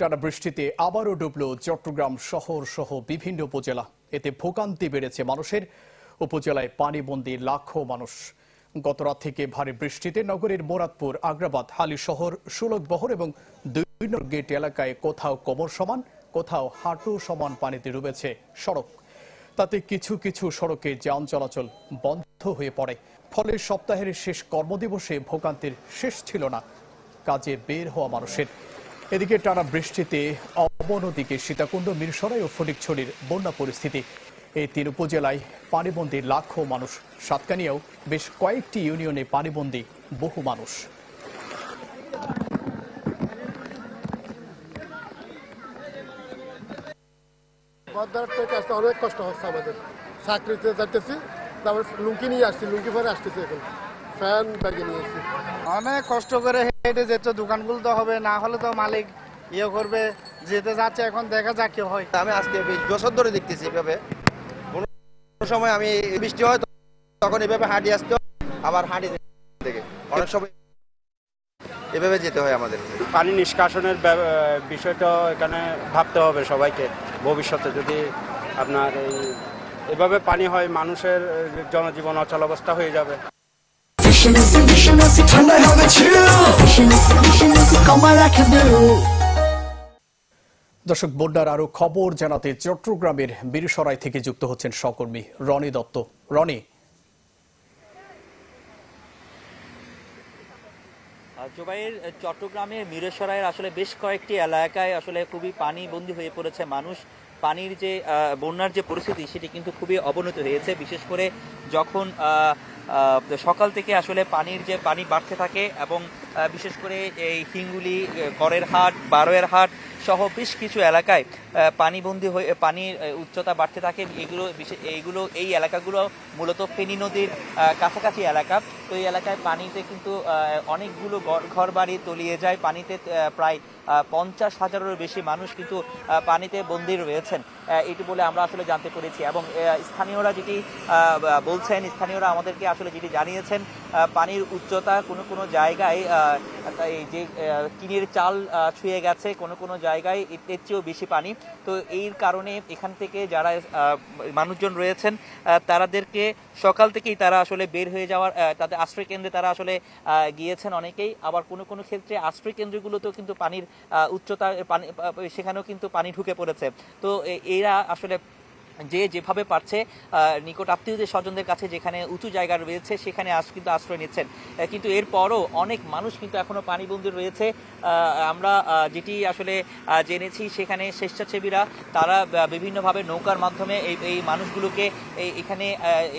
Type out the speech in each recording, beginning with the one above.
টানা বৃষ্টিতে আবারও ডুবল চট্টগ্রাম শহর সহ বিভিন্ন উপজেলা। এতে ভোগান্তি বেড়েছে মানুষের। উপজেলায় পানিবন্দী লাখো মানুষ। গতরাত থেকে ভারী বৃষ্টিতে নগরীর মোরাদপুর, আগ্রাবাদ, হালিশহর, সুলকবহর এবং ২ নং গেট এলাকায় কোথাও কোমর সমান, কোথাও হাঁটু সমান পানিতে ডুবেছে সড়ক। তাতে কিছু কিছু সড়কে যান চলাচল বন্ধ হয়ে পড়ে। ফলে সপ্তাহের শেষ কর্মদিবসে ভোগান্তির শেষ ছিল না কাজে বের হওয়া মানুষের। এদিকে টানা বৃষ্টিতে অবনদিকে সীতাকুণ্ড, মিরসরাই ও ফটিকছড়ির বন্যা পরিস্থিতি। এই ৩ উপজেলায় পানিবন্দী লাখো মানুষ। সাতকানিয়াও বেশ কয়েকটি ইউনিয়নে পানিবন্দী বহু মানুষ। অনেক কষ্ট হচ্ছে আমাদের, চাকরিতে যাইতেছি, তারপর লুঙ্গি নিয়ে আসছি, লুঙ্গি পরে আসতেছি, এখন ফ্যান ব্যাগে নিয়েছি। অনেক কষ্ট করে হেঁটে যেতে, দোকান খুলতে হবে, না হলে তো মালিক ইয়ে করবে। যেতে যাচ্ছে, এখন দেখা যাক কি হয়। আমি আজকে 20 বছর ধরে দেখতেছি এভাবে। কোনো সময় আমি বৃষ্টি হয় তখন এভাবে হাঁটি আসতে, আবার হাঁটি থেকে অনেক সময় এভাবে যেতে হয় আমাদের। পানি নিষ্কাশনের বিষয়টা এখানে ভাবতে হবে সবাইকে। ভবিষ্যতে যদি আপনার এভাবে পানি হয়, মানুষের জনজীবন অচল অবস্থা হয়ে যাবে। দর্শক, বন্যার আরো খবর জানাতে চট্টগ্রামের মিরসরাই থেকে যুক্ত হচ্ছেন সহকর্মী রনি দত্ত। রনি, জুবাইর, চট্টগ্রামের মিরসরাইয়ের আসলে বেশ কয়েকটি এলাকায় আসলে খুবই পানিবন্দী হয়ে পড়েছে মানুষ। পানির যে বন্যার যে পরিস্থিতি সেটি কিন্তু খুবই অবনতি হয়েছে। বিশেষ করে যখন সকাল থেকে আসলে পানির যে পানি বাড়তে থাকে এবং বিশেষ করে এই হিঙ্গুলি, গড়ের হাট, বারোয়ের হাট সহ বেশ কিছু এলাকায় পানিবন্দী হয়ে পানির উচ্চতা বাড়তে থাকে। এই এলাকাগুলো মূলত ফেনী নদীর কাছাকাছি এলাকা। তো এই এলাকায় পানিতে কিন্তু অনেকগুলো ঘর বাড়ি তলিয়ে যায়। পানিতে প্রায় 50,000-এরও বেশি মানুষ কিন্তু পানিতে বন্দী রয়েছেন, এটি বলে আমরা আসলে জানতে পেরেছি। এবং স্থানীয়রা যেটি বলছেন, স্থানীয়রা আমাদেরকে আসলে যেটি জানিয়েছেন, পানির উচ্চতা কোনো কোনো জায়গায় যে টিনের চাল ছুঁয়ে গেছে, কোনো কোনো জায়গায় এর চেয়েও বেশি পানি। তো এই কারণে এখান থেকে যারা মানুষজন রয়েছেন তাদেরকে সকাল থেকেই তারা আসলে বের হয়ে যাওয়ার, তাদের আশ্রয় কেন্দ্রে তারা আসলে গিয়েছেন অনেকেই। আবার কোনো কোনো ক্ষেত্রে আশ্রয় কেন্দ্রগুলোতেও কিন্তু পানির উচ্চতা, পানি সেখানেও কিন্তু পানি ঢুকে পড়েছে। তো এরা আসলে যেভাবে পারছে নিকট আত্মীয়দের স্বজনদের কাছে যেখানে উঁচু জায়গা রয়েছে সেখানে কিন্তু আশ্রয় নিচ্ছেন। কিন্তু এরপরও অনেক মানুষ কিন্তু এখনও পানিবন্দী রয়েছে। আমরা যেটি আসলে জেনেছি, সেখানে স্বেচ্ছাসেবীরা তারা বিভিন্নভাবে নৌকার মাধ্যমে এই মানুষগুলোকে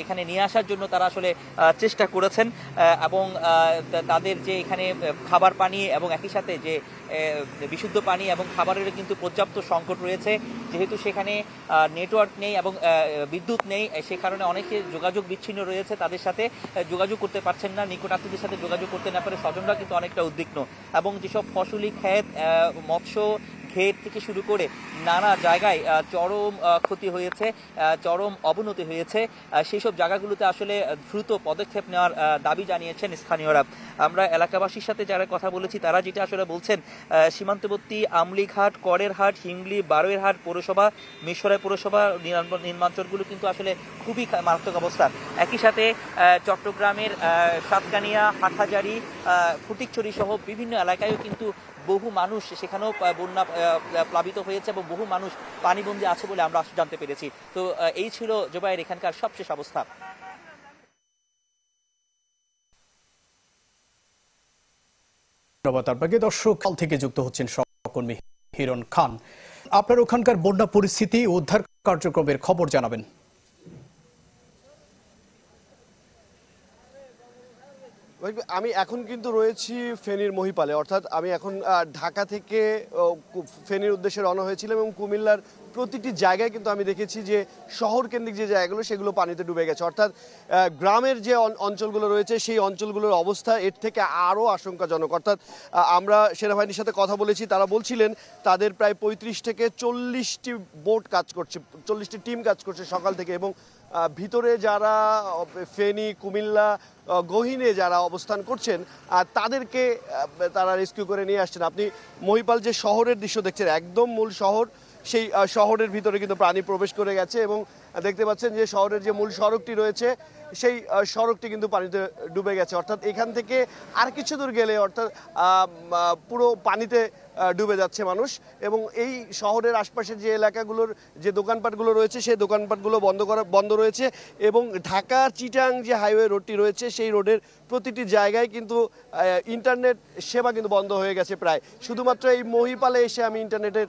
এখানে নিয়ে আসার জন্য তারা আসলে চেষ্টা করেছেন। এবং তাদের যে এখানে খাবার পানি এবং একই সাথে যে বিশুদ্ধ পানি এবং খাবারেরও কিন্তু পর্যাপ্ত সংকট রয়েছে। যেহেতু সেখানে নেটওয়ার্ক নেই এবং বিদ্যুৎ নেই, সে কারণে অনেকে যোগাযোগ বিচ্ছিন্ন রয়েছে, তাদের সাথে যোগাযোগ করতে পারছেন না। নিকট আত্মীয়দের সাথে যোগাযোগ করতে না পারে স্বজনরা কিন্তু অনেকটা উদ্বিগ্ন। এবং যেসব ফসলি ক্ষেত, মৎস্য ক্ষেত থেকে শুরু করে নানা জায়গায় চরম ক্ষতি হয়েছে, চরম অবনতি হয়েছে, সেই সব জায়গাগুলোতে আসলে দ্রুত পদক্ষেপ নেওয়ার দাবি জানিয়েছেন স্থানীয়রা। আমরা এলাকাবাসীর সাথে যারা কথা বলেছি তারা যেটা আসলে বলছেন, সীমান্তবর্তী আমলিঘাট, কড়ের হাট, হিংলি, বারোয়ের হাট পৌরসভা, মিরসরাই পৌরসভা নির্মাঞ্চলগুলো কিন্তু আসলে খুবই মারাত্মক অবস্থা। একই সাথে চট্টগ্রামের সাতকানিয়া, হাটহাজারী, ফটিকছড়ি সহ বিভিন্ন এলাকায়ও কিন্তু বহু মানুষ সেখানেও বন্যা প্লাবিত হয়েছে এবং বহু মানুষ পানিবন্দী আছে বলে আমরা জানতে পেরেছি। তো এই ছিল জুবাইর এখানকার সবশেষ অবস্থা। ধন্যবাদ আপনাকে। দর্শক, কাল থেকে যুক্ত হচ্ছেন সহকর্মী হিরণ খান। আপনার ওখানকার বন্যা পরিস্থিতি, উদ্ধার কার্যক্রমের খবর জানাবেন। আমি এখন কিন্তু রয়েছি ফেনীর মহিপালে, অর্থাৎ আমি এখন ঢাকা থেকে ফেনীর উদ্দেশ্যে রওনা হয়েছিলাম এবং কুমিল্লার প্রতিটি জায়গায় কিন্তু আমি দেখেছি যে শহর কেন্দ্রিক যে জায়গাগুলো সেগুলো পানিতে ডুবে গেছে। অর্থাৎ গ্রামের যে অঞ্চলগুলো রয়েছে সেই অঞ্চলগুলোর অবস্থা এর থেকে আরও আশঙ্কাজনক। অর্থাৎ আমরা সেনাবাহিনীর সাথে কথা বলেছি, তারা বলছিলেন তাদের প্রায় 35 থেকে 40টি বোট কাজ করছে, 40টি টিম কাজ করছে সকাল থেকে, এবং ভিতরে যারা ফেনী কুমিল্লা গহীনে যারা অবস্থান করছেন তাদেরকে তারা রেস্কিউ করে নিয়ে আসছেন। আপনি মহিপাল যে শহরের দৃশ্য দেখছেন, একদম মূল শহর, সেই শহরের ভিতরে কিন্তু পানি প্রবেশ করে গেছে এবং দেখতে পাচ্ছেন যে শহরের যে মূল সড়কটি রয়েছে সেই সড়কটি কিন্তু পানিতে ডুবে গেছে। অর্থাৎ এখান থেকে আর কিছু দূর গেলে অর্থাৎ পুরো পানিতে ডুবে যাচ্ছে মানুষ। এবং এই শহরের আশপাশের যে এলাকাগুলোর যে দোকানপাটগুলো রয়েছে সেই দোকানপাটগুলো বন্ধ রয়েছে এবং ঢাকা চিটাং যে হাইওয়ে রোডটি রয়েছে সেই রোডের প্রতিটি জায়গায় কিন্তু ইন্টারনেট সেবা কিন্তু বন্ধ হয়ে গেছে প্রায়। শুধুমাত্র এই মহিপালে এসে আমি ইন্টারনেটের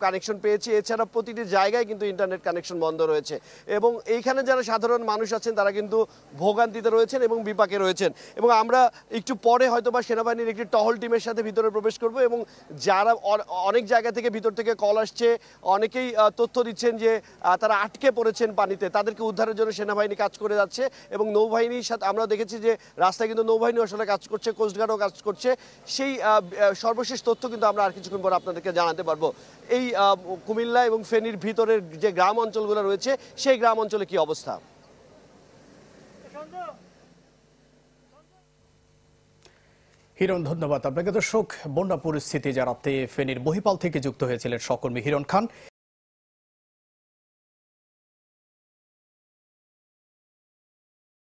কানেকশন পেয়েছি, এছাড়া প্রতিটি জায়গায় কিন্তু ইন্টারনেট কানেকশন বন্ধ রয়েছে এবং এইখানে যারা সাধারণ মানুষ আছেন তারা কিন্তু ভোগান্তিতে রয়েছেন এবং বিপাকে রয়েছেন। এবং আমরা একটু পরে হয়তো বা সেনাবাহিনীর একটি টহল টিমের সাথে ভিতরে প্রবেশ করব এবং যারা অনেক জায়গা থেকে ভিতর থেকে কল আসছে, অনেকেই তথ্য দিচ্ছেন যে তারা আটকে পড়েছেন পানিতে, তাদেরকে উদ্ধারের জন্য সেনাবাহিনী কাজ করে যাচ্ছে এবং নৌবাহিনীর সাথে আমরা দেখেছি যে রাস্তায় কিন্তু নৌবাহিনী আসলে কাজ করছে, কোস্টগার্ডও কাজ করছে। সেই সর্বশেষ তথ্য কিন্তু আমরা আর কিছুক্ষণ পর আপনাদেরকে জানাতে পারবো। এই কুমিল্লা এবং ফেনীর ভিতরের যে গ্রাম অঞ্চলগুলো রয়েছে সেই গ্রাম অঞ্চলে কি অবস্থা। হিরণ, ধন্যবাদ আপনাকে। দর্শক, বন্যা পরিস্থিতি জানাতে ফেনীর মহিপাল থেকে যুক্ত হয়েছিলেন সহকর্মী হিরণ খান।